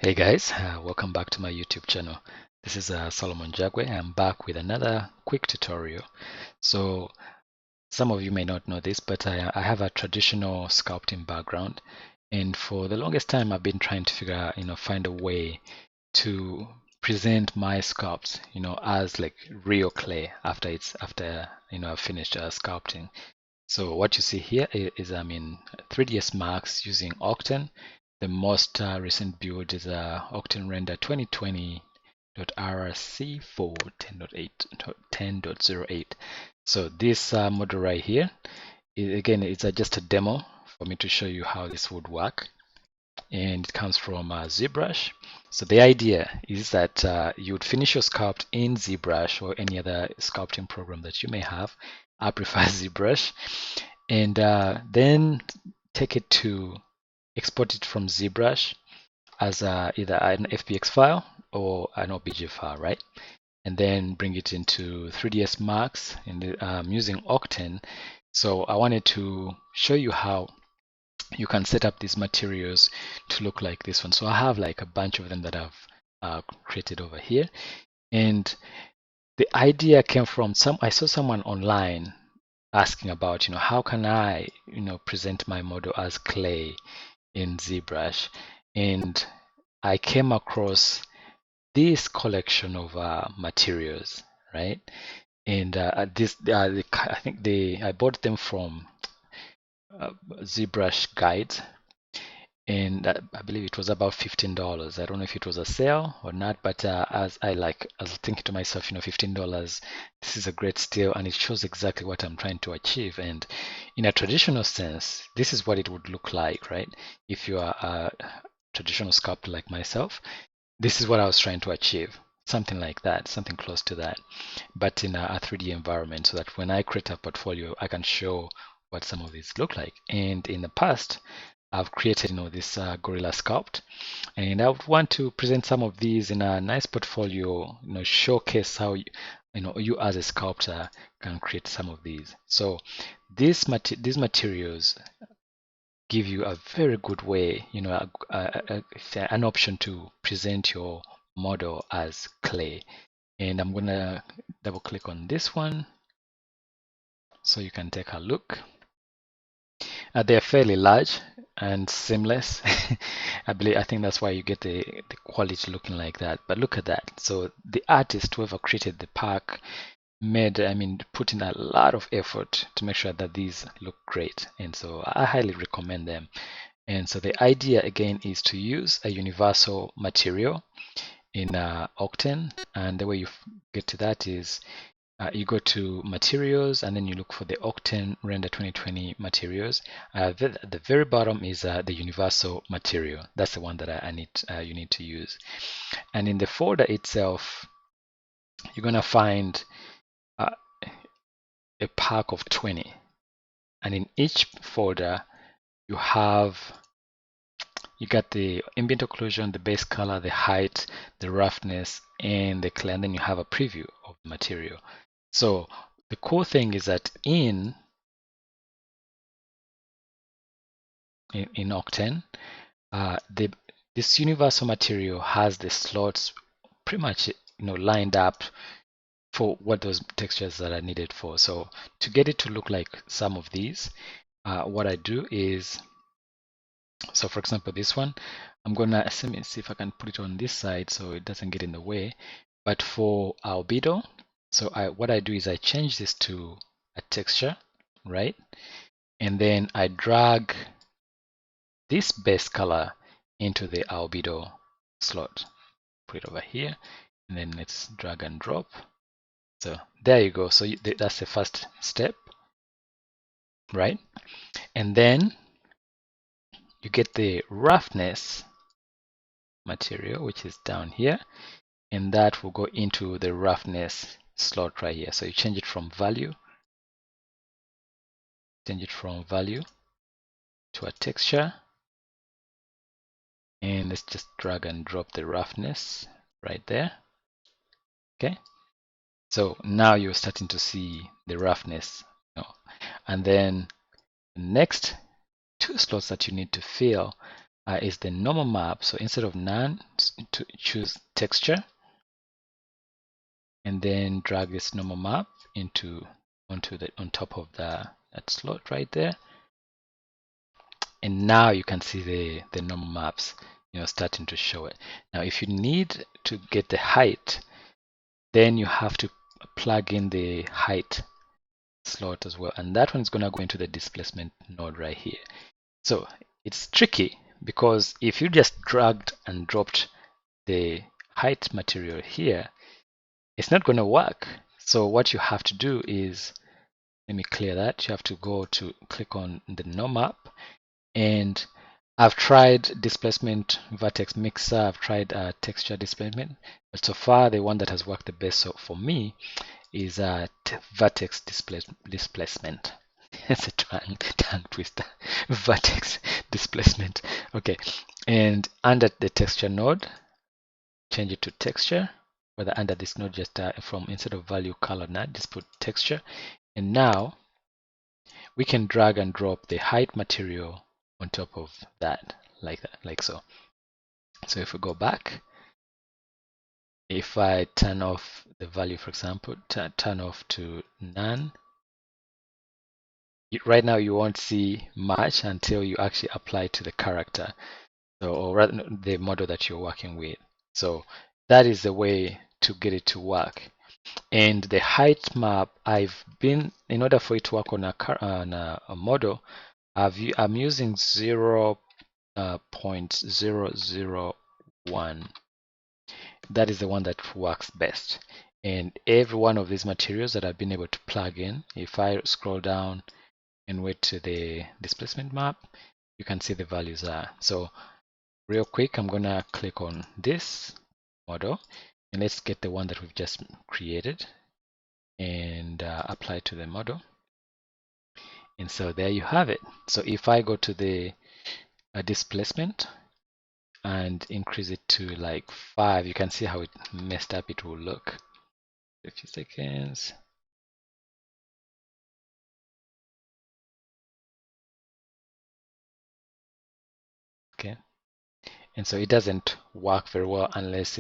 Hey guys, welcome back to my YouTube channel. This is Solomon Jagwe. I'm back with another quick tutorial. So some of you may not know this, but I have a traditional sculpting background, and for the longest time I've been trying to figure out, find a way to present my sculpts, as like real clay after I've finished sculpting. So what you see here is I'm in 3ds Max using Octane. The most recent build is Octane Render 2020.rc for 10.08. So this model right here, again, it's just a demo for me to show you how this would work. And it comes from Zbrush. So the idea is that you would finish your sculpt in Zbrush or any other sculpting program that you may have. I prefer Zbrush. And then take it to export it from Zbrush as either an FBX file or an OBJ file, right? And then bring it into 3ds Max and using Octane. So I wanted to show you how you can set up these materials to look like this one. So I have like a bunch of them that I've created over here. And the idea came from I saw someone online asking about, how can I, present my model as clay in ZBrush. And I came across this collection of materials, right? And I think I bought them from Zbrush Guides, and I believe it was about $15. I don't know if it was a sale or not, but as I was thinking to myself, $15, this is a great steal, and it shows exactly what I'm trying to achieve. And in a traditional sense, this is what it would look like, right? If you are a traditional sculptor like myself, this is what I was trying to achieve. Something like that, something close to that, but in a 3D environment, so that when I create a portfolio, I can show what some of these look like. And in the past, I've created, this gorilla sculpt, and I would want to present some of these in a nice portfolio, showcase how you as a sculptor can create some of these. So these materials give you a very good way, an option to present your model as clay. And I'm gonna double click on this one so you can take a look. They're fairly large and seamless. I think that's why you get the quality looking like that. But look at that. So the artist, whoever created the pack, put in a lot of effort to make sure that these look great. And so I highly recommend them. And so the idea again is to use a universal material in Octane. And the way you get to that is you go to materials and then you look for the Octane Render 2020 materials. The very bottom is the universal material. That's the one that you need to use. And in the folder itself, you're gonna find a pack of 20. And in each folder, you got the ambient occlusion, the base color, the height, the roughness, and the clay. And then you have a preview of the material. So the cool thing is that in Octane, this universal material has the slots pretty much lined up for what those textures that are needed for. So to get it to look like some of these, what I do is, so for example, this one, I'm gonna let me see if I can put it on this side so it doesn't get in the way. But for albedo, so what I do is I change this to a texture, right? And then I drag this base color into the albedo slot. Put it over here, and then let's drag and drop. So there you go. So that's the first step, right? And then you get the roughness material, which is down here, and that will go into the roughness slot right here. So you change it from value to a texture, and let's just drag and drop the roughness right there. Okay, so now you're starting to see the roughness, and then the next two slots that you need to fill is the normal map. So instead of none, to choose texture, and then drag this normal map on top of that slot right there. And now you can see the normal maps, starting to show it. Now, if you need to get the height, then you have to plug in the height slot as well, and that one is going to go into the displacement node right here. So it's tricky because if you just dragged and dropped the height material here, it's not going to work. So what you have to do is, let me clear that. You have to go to click on the no map, and I've tried displacement vertex mixer, I've tried texture displacement, but so far the one that has worked the best for me is vertex displacement. It's a tongue twister. Vertex displacement. Okay, and under the texture node, change it to texture. Whether under this node, just from instead of value color node, just put texture. And now we can drag and drop the height material on top of that, like so. So if we go back, if I turn off the value, for example, turn off to none, right now you won't see much until you actually apply to the character, so, or rather the model that you're working with. So that is the way to get it to work. And the height map, in order for it to work on a model, I'm using 0.001. That is the one that works best. And every one of these materials that I've been able to plug in, if I scroll down and wait to the displacement map, you can see the values are. So real quick, I'm gonna click on this model, and let's get the one that we've just created and apply to the model. And so there you have it. So if I go to the displacement and increase it to like 5, you can see how messed up it will look. A few seconds. Okay. And so it doesn't work very well unless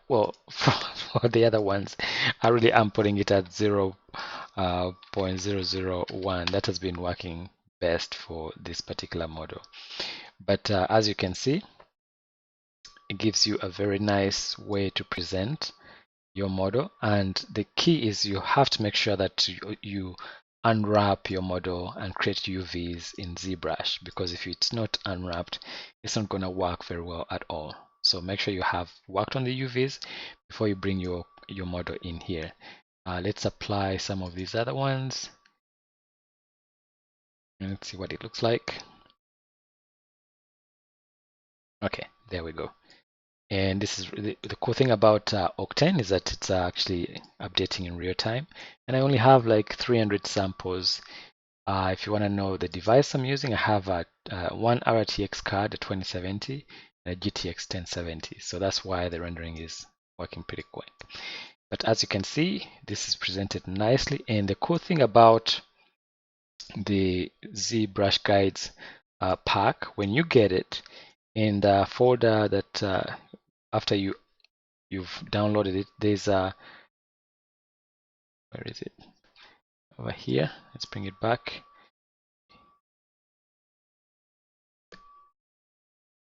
well, for the other ones, I really am putting it at 0.001. That has been working best for this particular model. But as you can see, it gives you a very nice way to present your model. And the key is you have to make sure that you unwrap your model and create UVs in ZBrush, because if it's not unwrapped, it's not going to work very well at all. So make sure you have worked on the UVs before you bring your model in here. Let's apply some of these other ones. And let's see what it looks like. Okay, there we go. And this is the cool thing about Octane is that it's actually updating in real time. And I only have like 300 samples. If you want to know the device I'm using, I have one RTX card, a 2070, and a GTX 1070. So that's why the rendering is working pretty quick. But as you can see, this is presented nicely. And the cool thing about the Zbrush Guides pack, when you get it, in the folder that after you've downloaded it, there's a, where is it? Over here. Let's bring it back.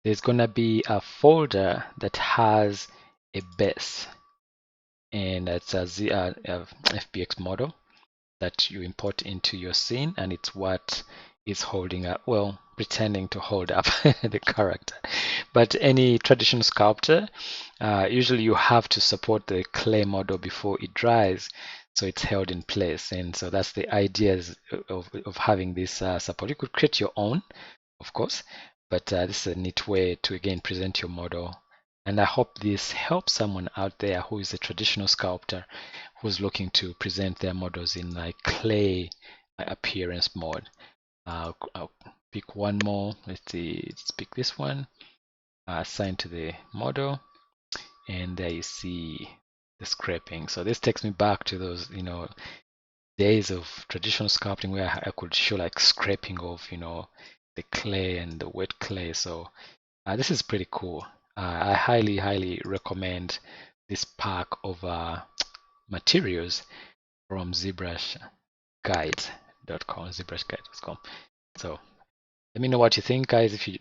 There's gonna be a folder that has a base, and it's a FBX model that you import into your scene, and it's what is holding up, well, pretending to hold up the character. But any traditional sculptor, usually you have to support the clay model before it dries, so it's held in place. And so that's the idea of having this support. You could create your own, of course, but this is a neat way to again present your model. And I hope this helps someone out there who is a traditional sculptor who's looking to present their models in like clay appearance mode. I'll pick one more. Let's see, let's pick this one. Assign to the model, and there you see the scraping. So this takes me back to those, days of traditional sculpting where I could show like scraping of, the clay and the wet clay. So This is pretty cool. I highly recommend this pack of materials from zbrushguides.com. So let me know what you think, guys. If you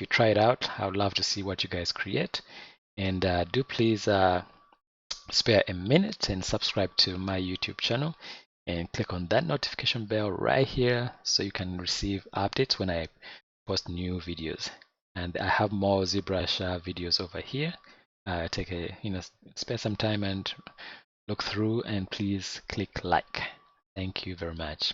try it out, I would love to see what you guys create. And do please spare a minute and subscribe to my YouTube channel and click on that notification bell right here so you can receive updates when I post new videos. And I have more ZBrush videos over here. Take a spare some time and look through, and please click like. Thank you very much.